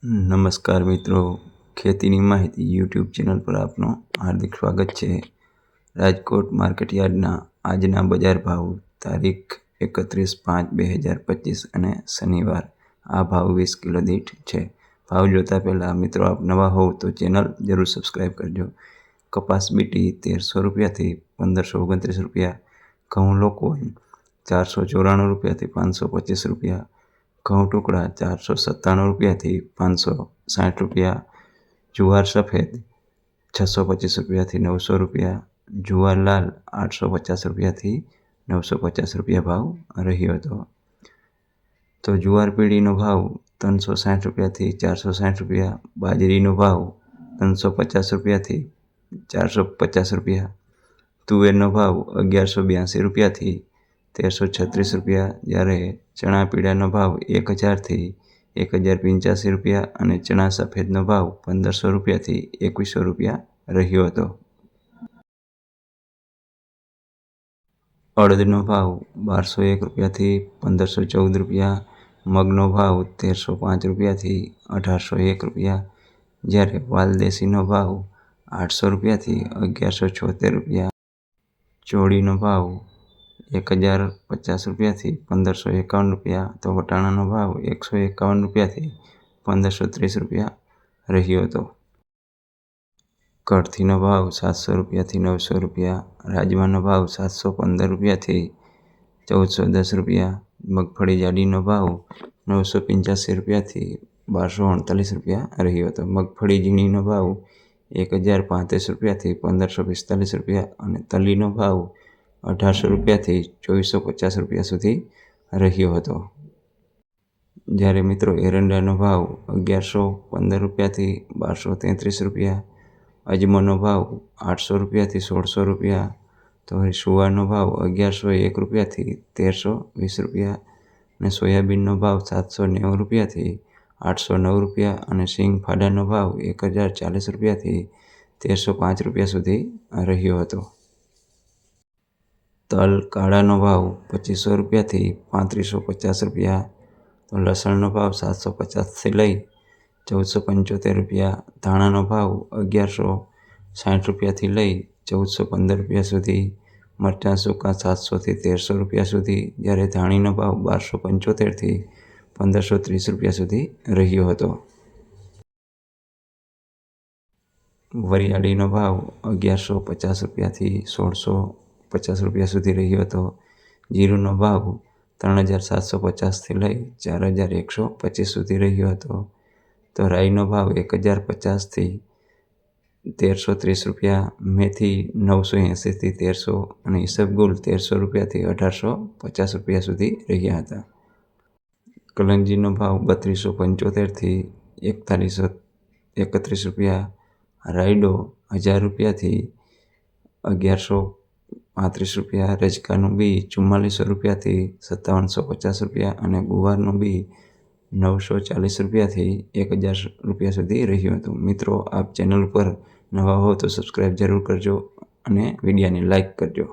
નમસ્કાર મિત્રો, ખેતીની માહિતી યુટ્યુબ ચેનલ પર આપનું હાર્દિક સ્વાગત છે। રાજકોટ માર્કેટયાર્ડના આજના બજાર ભાવ તારીખ 31/5/2025 અને શનિવાર। આ ભાવ 20 કિલો દીઠ છે। ભાવ જોતા પહેલાં મિત્રો આપ નવા હોવ તો ચેનલ જરૂર સબસ્ક્રાઈબ કરજો। કપાસ બીટી 1300 રૂપિયાથી 1529 રૂપિયા, ઘઉં લોકવન 494 રૂપિયાથી 525 રૂપિયા, ઘઉં ટુકડા 497 રૂપિયાથી 560 રૂપિયા, જુવાર સફેદ 625 રૂપિયાથી 900 રૂપિયા, જુવાર લાલ 850 રૂપિયાથી 950 રૂપિયા ભાવ રહ્યો હતો। તો જુવાર પીળીનો ભાવ 360 રૂપિયાથી 460 રૂપિયા, બાજરીનો ભાવ 350 રૂપિયાથી 450 રૂપિયા, તુવેરનો ભાવ 1182 રૂપિયાથી 1336 રૂપિયા, જ્યારે ચણા પીળાનો ભાવ 1000થી 1085 રૂપિયા અને ચણા સફેદનો ભાવ 1500 રૂપિયાથી 2100 રૂપિયા રહ્યો હતો। અડદનો ભાવ 1201 રૂપિયાથી 1514 રૂપિયા, મગનો ભાવ 1305 રૂપિયાથી 1801 રૂપિયા, જ્યારે વાલદેશીનો ભાવ 800 રૂપિયાથી 1176 રૂપિયા, ચોળીનો ભાવ 1050 રૂપિયાથી 1551 રૂપિયા, તો વટાણાનો ભાવ 151 રૂપિયાથી 1530 રૂપિયા રહ્યો હતો। કળથીનો ભાવ 700 રૂપિયાથી 900 રૂપિયા, રાજમાનો ભાવ 715 રૂપિયાથી 1410 રૂપિયા, મગફળી જાડીનો ભાવ 985 રૂપિયાથી 1248 રૂપિયા રહ્યો હતો। મગફળી ઝીણીનો ભાવ 1035 રૂપિયાથી 1545 રૂપિયા અને તલીનો ભાવ 1800 રૂપિયાથી 2450 રૂપિયા સુધી રહ્યો હતો। જ્યારે મિત્રો એરંડાનો ભાવ 1115 રૂપિયાથી 1233 રૂપિયા, અજમોનો ભાવ 800 રૂપિયાથી 1600 રૂપિયા, તો સુવારનો ભાવ 1101 રૂપિયાથી 1320 રૂપિયા અને સોયાબીનનો ભાવ 790 રૂપિયાથી 809 રૂપિયા અને સિંગ ફાડાનો ભાવ 1040 રૂપિયાથી 1305 રૂપિયા સુધી રહ્યો હતો। તલ કાળાનો ભાવ 2500 રૂપિયાથી 3550 રૂપિયા, તો લસણનો ભાવ 750થી લઈ 1475 રૂપિયા, ધાણાનો ભાવ 1160 રૂપિયાથી લઈ 1415 રૂપિયા સુધી, મરચાં સૂકા 700થી 1300 રૂપિયા સુધી, જ્યારે ધાણીનો ભાવ 1275થી 1530 રૂપિયા સુધી રહ્યો હતો। વરિયાળીનો ભાવ 1150 રૂપિયાથી 1650 રૂપિયા સુધી રહ્યો હતો। જીરુંનો ભાવ 3750થી લઈ 4125 સુધી રહ્યો હતો। તો રાઈનો ભાવ 1050થી 1330 રૂપિયા, મેથી 980થી 1300 અને ઈસબગુલ 1300 રૂપિયાથી 1850 રૂપિયા સુધી રહ્યા હતા। કલંજીનો ભાવ 3275થી 4131 રૂપિયા, રાયડો 1000 રૂપિયાથી 1135 રૂપિયા, રજકાનું બી 4400 રૂપિયાથી 5750 રૂપિયા અને ગુવારનું બી 940 રૂપિયાથી 1000 રૂપિયા સુધી રહ્યું હતું। મિત્રો આપ ચેનલ પર નવા હો તો સબસ્ક્રાઈબ જરૂર કરજો અને વિડીયોને લાઈક કરજો।